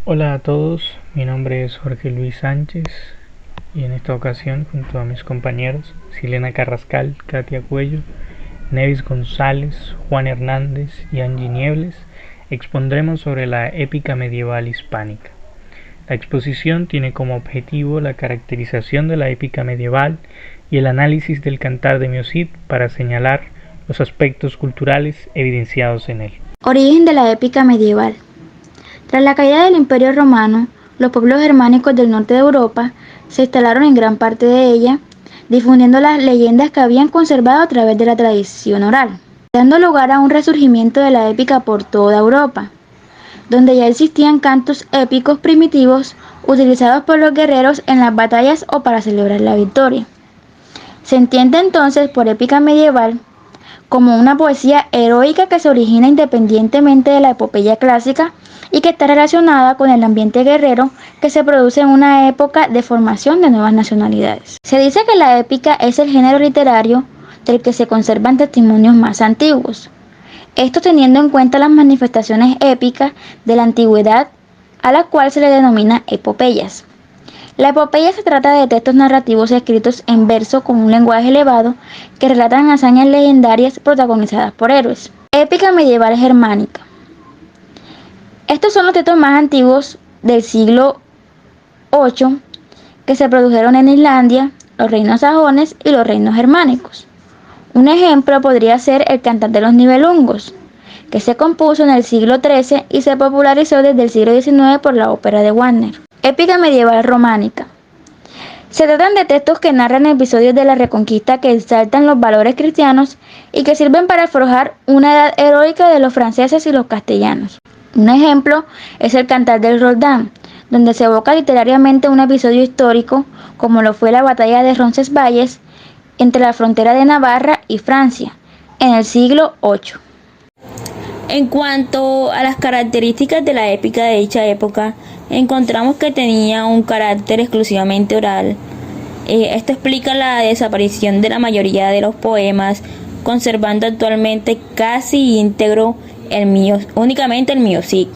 Hola a todos, mi nombre es Jorge Luis Sánchez y en esta ocasión junto a mis compañeros Silena Carrascal, Katia Cuello, Nevis González, Juan Hernández y Angie Niebles expondremos sobre la épica medieval hispánica. La exposición tiene como objetivo la caracterización de la épica medieval y el análisis del Cantar de Miocid para señalar los aspectos culturales evidenciados en él. Origen de la épica medieval. Tras la caída del Imperio Romano, los pueblos germánicos del norte de Europa se instalaron en gran parte de ella, difundiendo las leyendas que habían conservado a través de la tradición oral, dando lugar a un resurgimiento de la épica por toda Europa, donde ya existían cantos épicos primitivos utilizados por los guerreros en las batallas o para celebrar la victoria. Se entiende entonces por épica medieval como una poesía heroica que se origina independientemente de la epopeya clásica y que está relacionada con el ambiente guerrero que se produce en una época de formación de nuevas nacionalidades. Se dice que la épica es el género literario del que se conservan testimonios más antiguos. Esto teniendo en cuenta las manifestaciones épicas de la antigüedad, a la cual se le denomina epopeyas. La epopeya se trata de textos narrativos escritos en verso con un lenguaje elevado que relatan hazañas legendarias protagonizadas por héroes. Épica medieval germánica. Estos son los textos más antiguos del siglo VIII que se produjeron en Islandia, los reinos sajones y los reinos germánicos. Un ejemplo podría ser el Cantar de los Nibelungos, que se compuso en el siglo XIII y se popularizó desde el siglo XIX por la ópera de Wagner. Épica medieval románica. Se tratan de textos que narran episodios de la Reconquista que exaltan los valores cristianos y que sirven para forjar una edad heroica de los franceses y los castellanos. Un ejemplo es el Cantar del Roldán, donde se evoca literariamente un episodio histórico como lo fue la batalla de Roncesvalles entre la frontera de Navarra y Francia en el siglo VIII. En cuanto a las características de la épica de dicha época, encontramos que tenía un carácter exclusivamente oral. Esto explica la desaparición de la mayoría de los poemas, conservando actualmente casi íntegro únicamente el Miocid.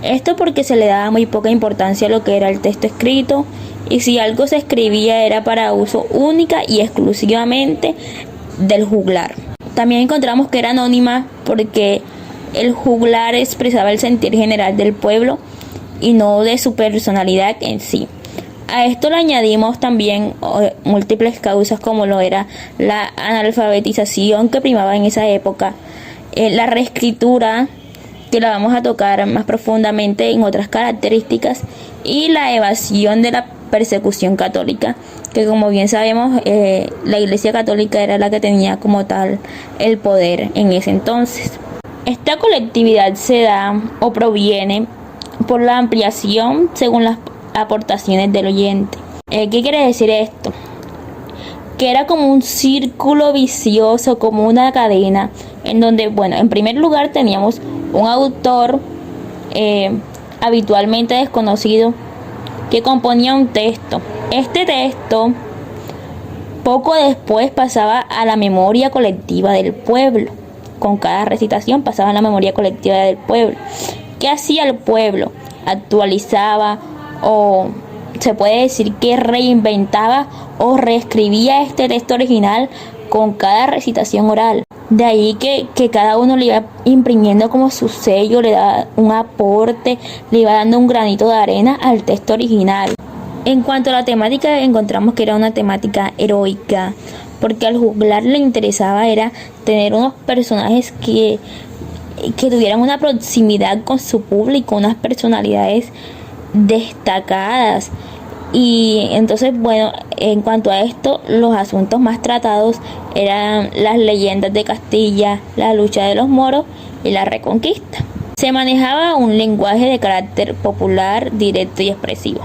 Esto porque se le daba muy poca importancia a lo que era el texto escrito, y si algo se escribía era para uso única y exclusivamente del juglar. También encontramos que era anónima porque el juglar expresaba el sentir general del pueblo y no de su personalidad en sí. A esto le añadimos también múltiples causas como lo era la analfabetización que primaba en esa época, la reescritura, que la vamos a tocar más profundamente en otras características, y la evasión de la persecución católica, que como bien sabemos la Iglesia Católica era la que tenía como tal el poder en ese entonces. Esta colectividad se da o proviene por la ampliación según las aportaciones del oyente. ¿Qué quiere decir esto? Que era como un círculo vicioso, como una cadena, en donde, bueno, en primer lugar teníamos un autor habitualmente desconocido que componía un texto. Este texto poco después pasaba a la memoria colectiva del pueblo. Con cada recitación pasaba a la memoria colectiva del pueblo. ¿Qué hacía el pueblo? Actualizaba, o se puede decir que reinventaba o reescribía este texto original con cada recitación oral. De ahí que cada uno le iba imprimiendo como su sello, le daba un aporte, le iba dando un granito de arena al texto original. En cuanto a la temática, encontramos que era una temática heroica, porque al juglar le interesaba era tener unos personajes que tuvieran una proximidad con su público, unas personalidades destacadas. Y entonces, bueno, en cuanto a esto, los asuntos más tratados eran las leyendas de Castilla, la lucha de los moros y la Reconquista. Se manejaba un lenguaje de carácter popular, directo y expresivo.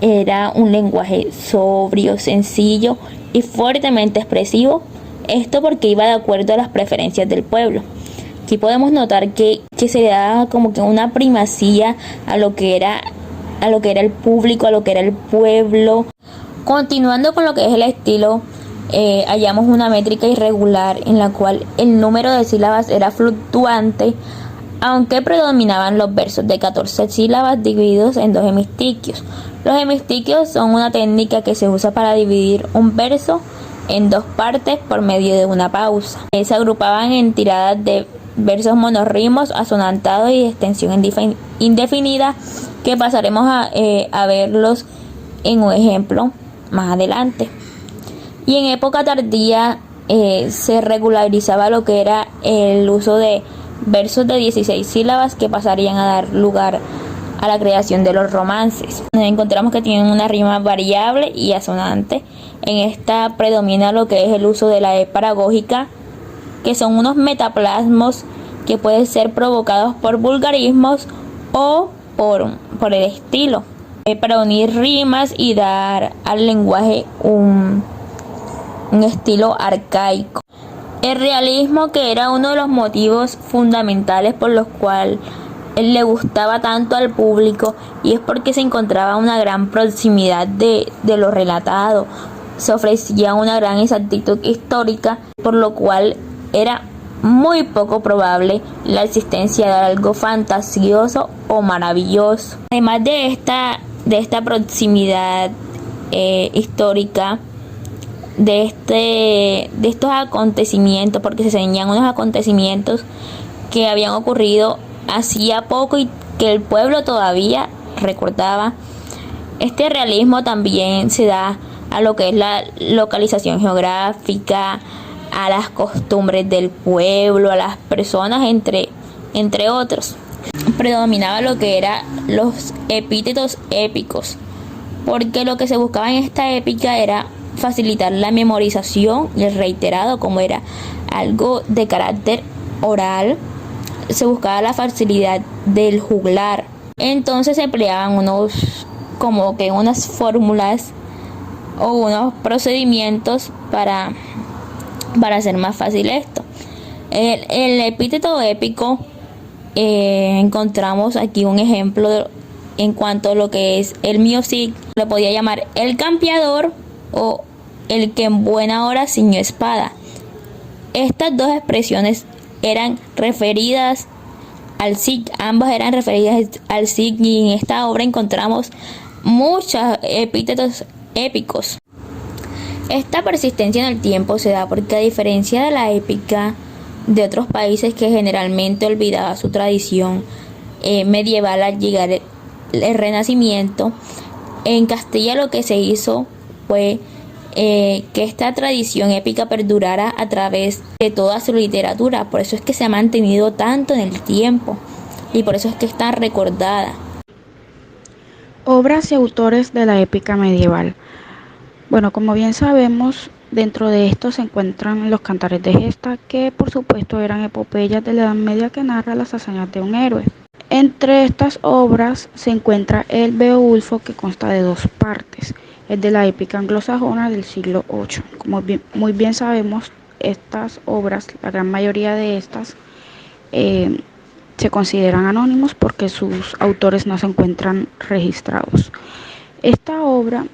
Era un lenguaje sobrio, sencillo y fuertemente expresivo. Esto porque iba de acuerdo a las preferencias del pueblo. Aquí podemos notar que se le daba como que una primacía a lo que era el público, a lo que era el pueblo. Continuando con lo que es el estilo, hallamos una métrica irregular en la cual el número de sílabas era fluctuante aunque predominaban los versos de 14 sílabas divididos en 2 hemistiquios. Los hemistiquios son una técnica que se usa para dividir un verso en 2 partes por medio de una pausa. Se agrupaban en tiradas de versos monorritmos, asonantados y de extensión indefinida, que pasaremos a verlos en un ejemplo más adelante. Y en época tardía se regularizaba lo que era el uso de versos de 16 sílabas que pasarían a dar lugar a la creación de los romances. Encontramos que tienen una rima variable y asonante. En esta predomina lo que es el uso de la E paragógica, que son unos metaplasmos que pueden ser provocados por vulgarismos o por el estilo, para unir rimas y dar al lenguaje un estilo arcaico. El realismo, que era uno de los motivos fundamentales por los cuales él le gustaba tanto al público, y es porque se encontraba una gran proximidad de lo relatado, se ofrecía una gran exactitud histórica, por lo cual era muy poco probable la existencia de algo fantasioso o maravilloso. Además de esta proximidad histórica, de estos acontecimientos, porque se señalan unos acontecimientos que habían ocurrido hacía poco y que el pueblo todavía recordaba. Este realismo también se da a lo que es la localización geográfica, a las costumbres del pueblo, a las personas, entre otros. Predominaba lo que eran los epítetos épicos, porque lo que se buscaba en esta épica era facilitar la memorización y el reiterado. Como era algo de carácter oral, se buscaba la facilidad del juglar. Entonces se empleaban unas fórmulas o unos procedimientos para hacer más fácil esto. El epíteto épico, encontramos aquí un ejemplo en cuanto a lo que es el miocid. Lo podía llamar el campeador o el que en buena hora ciñó espada. Estas dos expresiones eran referidas al Cid, ambas eran referidas al Cid, y en esta obra encontramos muchos epítetos épicos. Esta persistencia en el tiempo se da porque, a diferencia de la épica de otros países que generalmente olvidaba su tradición medieval al llegar el Renacimiento, en Castilla lo que se hizo fue que esta tradición épica perdurara a través de toda su literatura. Por eso es que se ha mantenido tanto en el tiempo y por eso es que está recordada. Obras y autores de la épica medieval. Bueno, como bien sabemos, dentro de esto se encuentran los cantares de gesta, que por supuesto eran epopeyas de la Edad Media que narran las hazañas de un héroe. Entre estas obras se encuentra el Beowulfo, que consta de 2 partes. Es de la épica anglosajona del siglo VIII. Como muy bien sabemos, estas obras, la gran mayoría de estas, se consideran anónimos porque sus autores no se encuentran registrados. Esta obra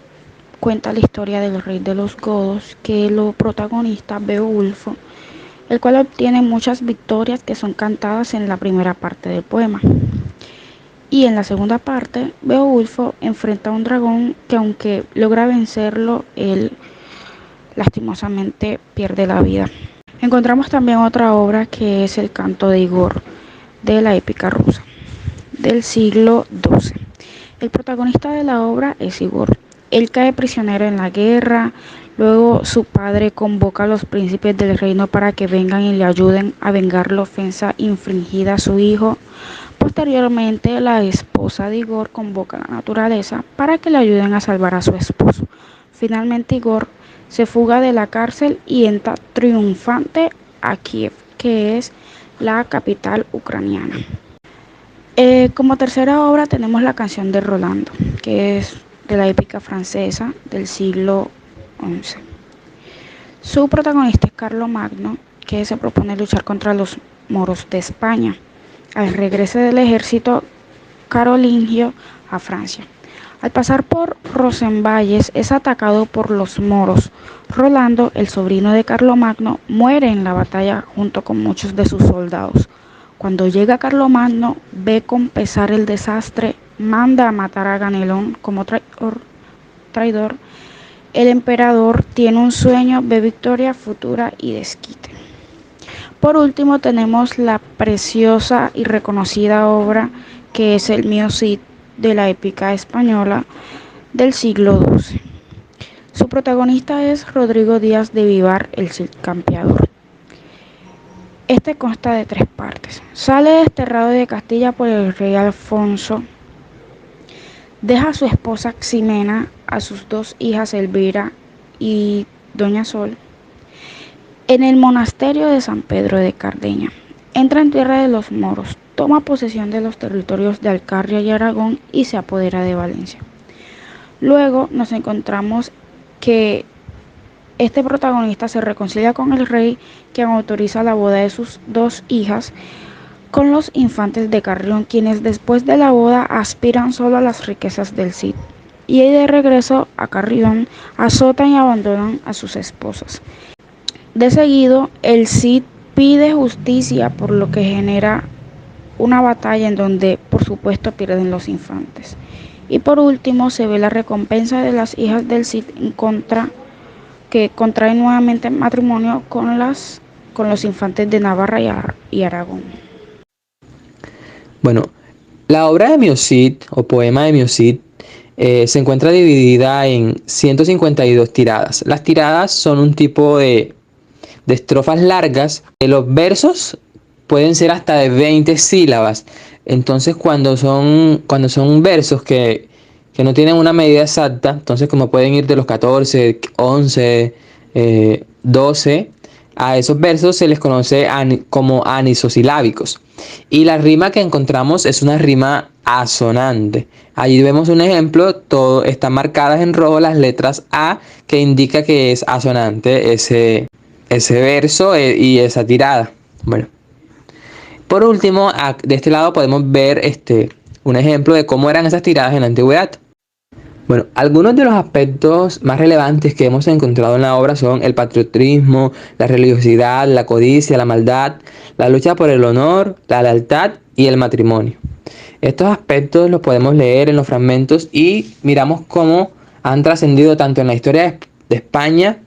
cuenta la historia del rey de los godos, que lo protagoniza Beowulfo, el cual obtiene muchas victorias que son cantadas en la primera parte del poema. Y en la segunda parte, Beowulfo enfrenta a un dragón que, aunque logra vencerlo, él lastimosamente pierde la vida. Encontramos también otra obra que es el Canto de Igor, de la épica rusa, del siglo XII. El protagonista de la obra es Igor. Él cae prisionero en la guerra. Luego su padre convoca a los príncipes del reino para que vengan y le ayuden a vengar la ofensa infligida a su hijo. Posteriormente, la esposa de Igor convoca a la naturaleza para que le ayuden a salvar a su esposo. Finalmente, Igor se fuga de la cárcel y entra triunfante a Kiev, que es la capital ucraniana. Como tercera obra tenemos la Canción de Rolando, que es de la épica francesa del siglo XI. Su protagonista es Carlomagno, que se propone luchar contra los moros de España al regreso del ejército carolingio a Francia. Al pasar por Rosenvalles es atacado por los moros. Rolando, el sobrino de Carlomagno, muere en la batalla junto con muchos de sus soldados. Cuando llega Carlomagno, ve con pesar el desastre, manda a matar a Ganelón como traidor. El emperador tiene un sueño, ve victoria futura y desquite. Por último tenemos la preciosa y reconocida obra que es el Mio Cid de la épica española del siglo XII. Su protagonista es Rodrigo Díaz de Vivar, el Cid campeador. Este consta de 3 partes. Sale desterrado de Castilla por el rey Alfonso, deja a su esposa Ximena, a sus 2 hijas Elvira y Doña Sol, en el monasterio de San Pedro de Cardeña. Entra en tierra de los moros, toma posesión de los territorios de Alcarria y Aragón y se apodera de Valencia. Luego nos encontramos que este protagonista se reconcilia con el rey, quien autoriza la boda de sus 2 hijas con los infantes de Carrión, quienes después de la boda aspiran solo a las riquezas del Cid, y de regreso a Carrión azotan y abandonan a sus esposas. De seguido, el Cid pide justicia, por lo que genera una batalla en donde por supuesto pierden los infantes. Y por último se ve la recompensa de las hijas del Cid que contraen nuevamente matrimonio con los infantes de Navarra y Aragón. Bueno, la obra de Mio Cid o poema de Mio Cid se encuentra dividida en 152 tiradas. Las tiradas son un tipo de estrofas largas. Los versos pueden ser hasta de 20 sílabas. Entonces cuando son versos que no tienen una medida exacta, entonces como pueden ir de los 14, 11, 12, a esos versos se les conoce como anisosilábicos. Y la rima que encontramos es una rima asonante. Allí vemos un ejemplo, todo están marcadas en rojo las letras A, que indica que es asonante ese verso y esa tirada. Bueno, por último, de este lado podemos ver un ejemplo de cómo eran esas tiradas en la antigüedad. Bueno, algunos de los aspectos más relevantes que hemos encontrado en la obra son el patriotismo, la religiosidad, la codicia, la maldad, la lucha por el honor, la lealtad y el matrimonio. Estos aspectos los podemos leer en los fragmentos y miramos cómo han trascendido tanto en la historia de España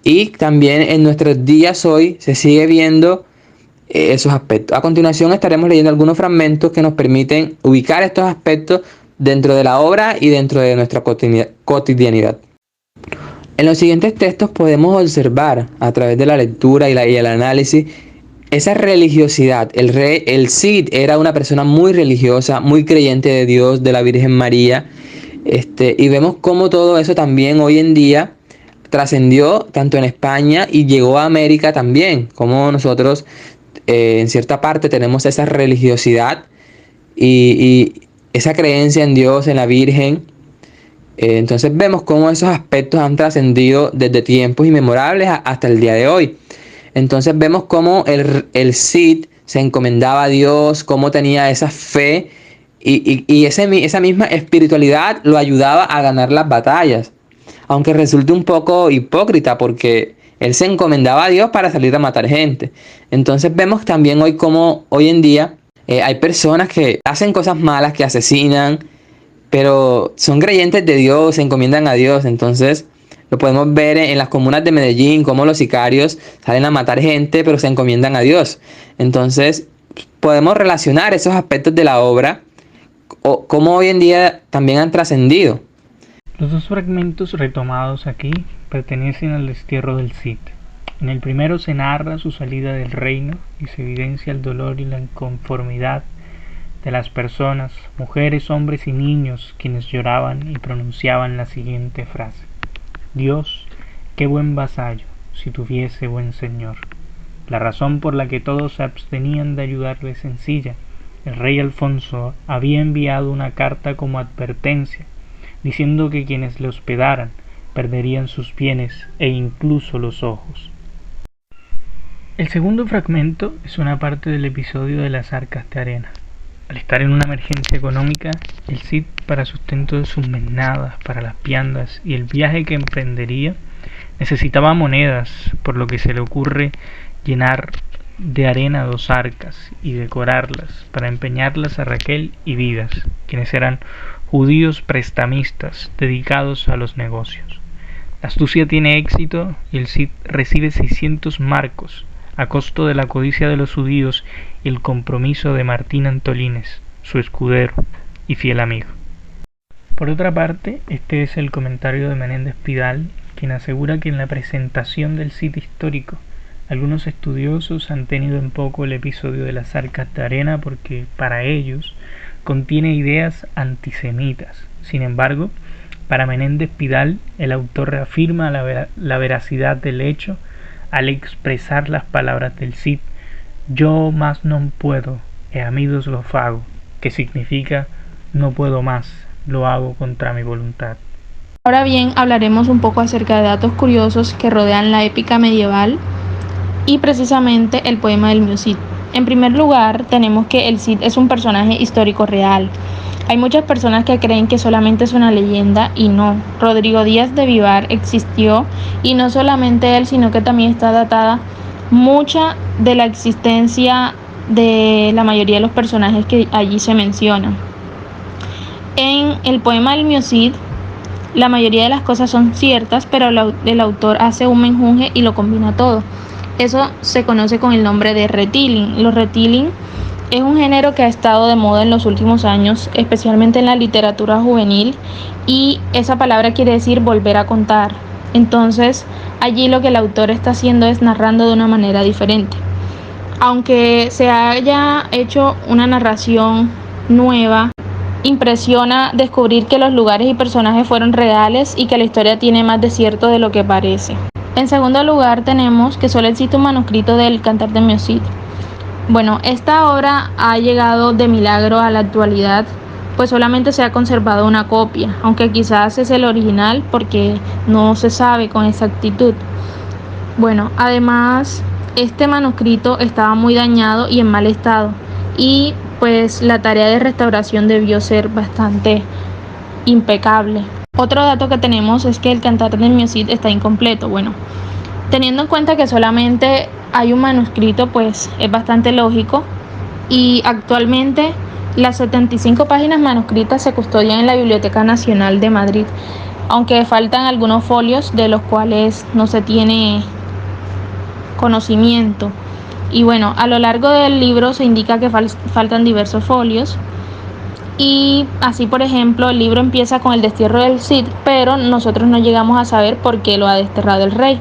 y también en nuestros días hoy se sigue viendo esos aspectos. A continuación estaremos leyendo algunos fragmentos que nos permiten ubicar estos aspectos dentro de la obra y dentro de nuestra cotidianidad. En los siguientes textos podemos observar a través de la lectura y el análisis esa religiosidad. El Cid era una persona muy religiosa, muy creyente de Dios, de la Virgen María, y vemos cómo todo eso también hoy en día trascendió tanto en España y llegó a América también, como nosotros en cierta parte tenemos esa religiosidad y esa creencia en Dios, en la Virgen. Entonces vemos cómo esos aspectos han trascendido desde tiempos inmemorables hasta el día de hoy. Entonces vemos cómo el Cid se encomendaba a Dios, cómo tenía esa fe y esa misma espiritualidad lo ayudaba a ganar las batallas. Aunque resulte un poco hipócrita porque él se encomendaba a Dios para salir a matar gente. Entonces vemos también hoy cómo hoy en día hay personas que hacen cosas malas, que asesinan, pero son creyentes de Dios, se encomiendan a Dios. Entonces lo podemos ver en las comunas de Medellín, cómo los sicarios salen a matar gente, pero se encomiendan a Dios. Entonces podemos relacionar esos aspectos de la obra, o cómo hoy en día también han trascendido. Los 2 fragmentos retomados aquí pertenecen al destierro del Cid. En el primero se narra su salida del reino y se evidencia el dolor y la inconformidad de las personas, mujeres, hombres y niños, quienes lloraban y pronunciaban la siguiente frase: Dios, qué buen vasallo, si tuviese buen señor. La razón por la que todos se abstenían de ayudarle es sencilla. El rey Alfonso había enviado una carta como advertencia, diciendo que quienes le hospedaran perderían sus bienes e incluso los ojos. El segundo fragmento es una parte del episodio de las arcas de arena. Al estar en una emergencia económica, el Cid, para sustento de sus menadas, para las viandas y el viaje que emprendería, necesitaba monedas, por lo que se le ocurre llenar de arena 2 arcas y decorarlas para empeñarlas a Raquel y Didas, quienes eran judíos prestamistas dedicados a los negocios. La astucia tiene éxito y el Cid recibe 600 marcos a costo de la codicia de los judíos y el compromiso de Martín Antolínez, su escudero y fiel amigo. Por otra parte, este es el comentario de Menéndez Pidal, quien asegura que en la presentación del Cid histórico, algunos estudiosos han tenido en poco el episodio de las arcas de arena porque, para ellos, contiene ideas antisemitas. Sin embargo, para Menéndez Pidal, el autor reafirma la veracidad del hecho al expresar las palabras del Cid: «Yo más non puedo, e amidos lo fago», que significa «no puedo más, lo hago contra mi voluntad». Ahora bien, hablaremos un poco acerca de datos curiosos que rodean la épica medieval y precisamente el poema del mío Cid. En primer lugar, tenemos que el Cid es un personaje histórico real. Hay muchas personas que creen que solamente es una leyenda y no. Rodrigo Díaz de Vivar existió y no solamente él, sino que también está datada mucha de la existencia de la mayoría de los personajes que allí se mencionan. En el poema del mío Cid, la mayoría de las cosas son ciertas, pero el autor hace un menjunje y lo combina todo. Eso se conoce con el nombre de retelling. Los retelling es un género que ha estado de moda en los últimos años, especialmente en la literatura juvenil, y esa palabra quiere decir volver a contar. Entonces, allí lo que el autor está haciendo es narrando de una manera diferente. Aunque se haya hecho una narración nueva, impresiona descubrir que los lugares y personajes fueron reales y que la historia tiene más de cierto de lo que parece. En segundo lugar, tenemos que solo existe un manuscrito del Cantar del mío Cid. Bueno, esta obra ha llegado de milagro a la actualidad, pues solamente se ha conservado una copia, aunque quizás es el original porque no se sabe con exactitud. Bueno, además, este manuscrito estaba muy dañado y en mal estado, y pues la tarea de restauración debió ser bastante impecable. Otro dato que tenemos es que el Cantar del mío Cid está incompleto. Bueno, teniendo en cuenta que solamente hay un manuscrito, pues es bastante lógico, y actualmente las 75 páginas manuscritas se custodian en la Biblioteca Nacional de Madrid, aunque faltan algunos folios de los cuales no se tiene conocimiento. Y bueno, a lo largo del libro se indica que faltan diversos folios, y así, por ejemplo, el libro empieza con el destierro del Cid, pero nosotros no llegamos a saber por qué lo ha desterrado el rey.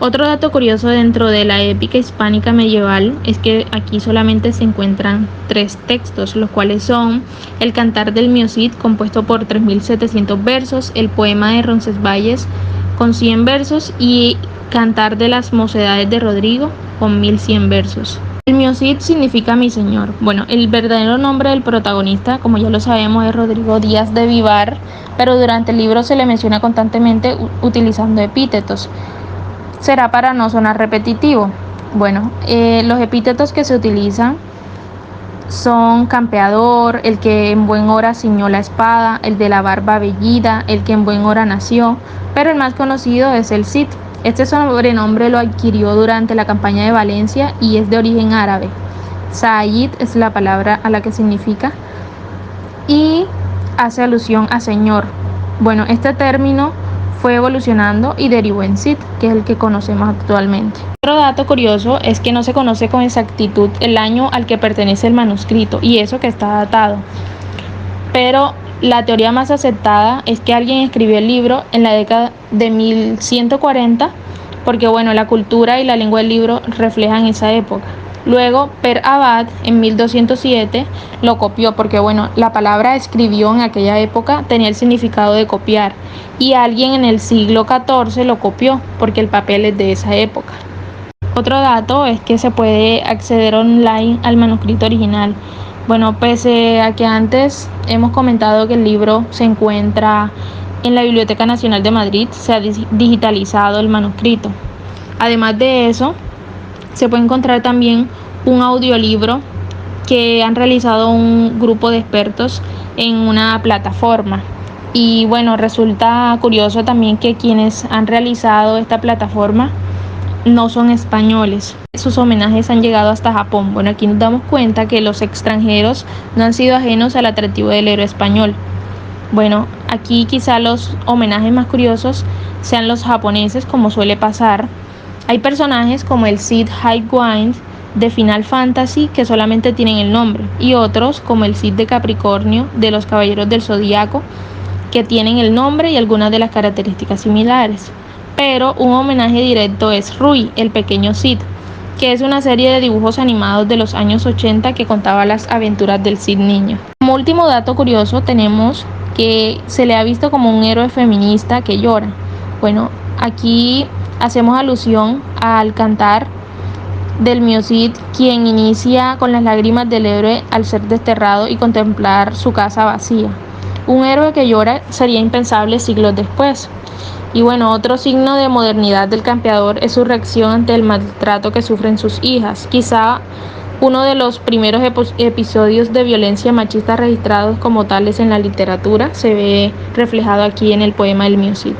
Otro dato curioso dentro de la épica hispánica medieval es que aquí solamente se encuentran 3 textos, los cuales son el Cantar del mío Cid, compuesto por 3.700 versos, el poema de Roncesvalles con 100 versos y Cantar de las Mocedades de Rodrigo con 1.100 versos. El mío Cid significa mi señor. Bueno, el verdadero nombre del protagonista, como ya lo sabemos, es Rodrigo Díaz de Vivar, pero durante el libro se le menciona constantemente utilizando epítetos. Será para no sonar repetitivo. Bueno, los epítetos que se utilizan son campeador, el que en buen hora ciñó la espada, el de la barba vellida, el que en buen hora nació, pero el más conocido es el Cid. Este sobrenombre lo adquirió durante la campaña de Valencia y es de origen árabe. Sayyid es la palabra a la que significa y hace alusión a señor. Bueno, este término fue evolucionando y derivó en Cid, que es el que conocemos actualmente. Otro dato curioso es que no se conoce con exactitud el año al que pertenece el manuscrito, y eso que está datado. Pero la teoría más aceptada es que alguien escribió el libro en la década de 1140, porque bueno, la cultura y la lengua del libro reflejan esa época. Luego, Per Abad, en 1207, lo copió porque, bueno, la palabra escribió en aquella época tenía el significado de copiar, y alguien en el siglo XIV lo copió porque el papel es de esa época. Otro dato es que se puede acceder online al manuscrito original. Bueno, pese a que antes hemos comentado que el libro se encuentra en la Biblioteca Nacional de Madrid, se ha digitalizado el manuscrito. Además de eso, se puede encontrar también un audiolibro que han realizado un grupo de expertos en una plataforma. Y bueno, resulta curioso también que quienes han realizado esta plataforma no son españoles. Sus homenajes han llegado hasta Japón. Bueno, aquí nos damos cuenta que los extranjeros no han sido ajenos al atractivo del héroe español. Bueno, aquí quizá los homenajes más curiosos sean los japoneses, como suele pasar. Hay personajes como el Cid Highwind de Final Fantasy que solamente tienen el nombre, y otros como el Cid de Capricornio de los Caballeros del Zodíaco que tienen el nombre y algunas de las características similares. Pero un homenaje directo es Rui, el pequeño Cid, que es una serie de dibujos animados de los años 80 que contaba las aventuras del Cid niño. Como último dato curioso tenemos que se le ha visto como un héroe feminista que llora. Bueno, aquí hacemos alusión al cantar del Mio Cid, quien inicia con las lágrimas del héroe al ser desterrado y contemplar su casa vacía. Un héroe que llora sería impensable siglos después. Y bueno, otro signo de modernidad del campeador es su reacción ante el maltrato que sufren sus hijas. Quizá uno de los primeros episodios de violencia machista registrados como tales en la literatura se ve reflejado aquí en el poema del Mio Cid.